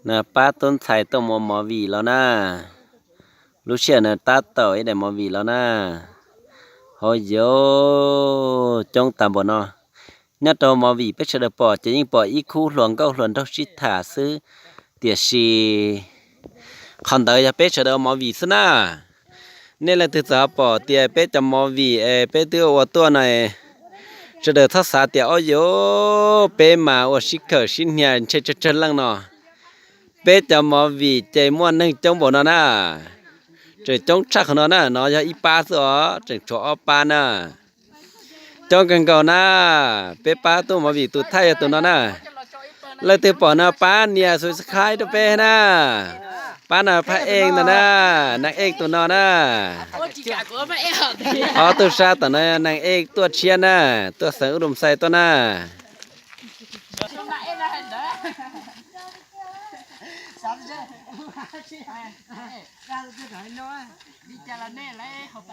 นะป้าต้นไทรต้นมอวีแล้วนะลูเชียนะตาต่อยได้มอวีแล้วนะโหโยจงตามบ่เนาะเนี่ยตัวมอวีเป็ดเฉลปอจะยิ่งปออีคู่หลวงก็หลวงต้องชิดถาซื้อเตียชีคันเตยจะเป็ดเฉลมอวีซะนะนี่แหละตัวสาปอเตียเป็ดจะมอวีเป็ดตัวว่าตัวไหนจะเดินทักษะเตียโอโยเป็ดมาว่าชิคเกอร์ชินเฮียนเชลังเนาะ bé cho mò vì chạy mua nâng trong bộ nó nè trời trong chắc nó nè nó cho ít ba số trời chỗ ba nè trong cần cầu nè bé ba tôi mò vì tôi thay tôi nó nè lấy từ bỏ nó ba nia rồi khai tôi bé nè ba nè phải eng nè nàng eng tôi nó nè tôi sa tôi nè nàng eng tôi chia nè tôi sợ đùm say tôi nè sao chứ ra cái nói đi chả là nè lấy học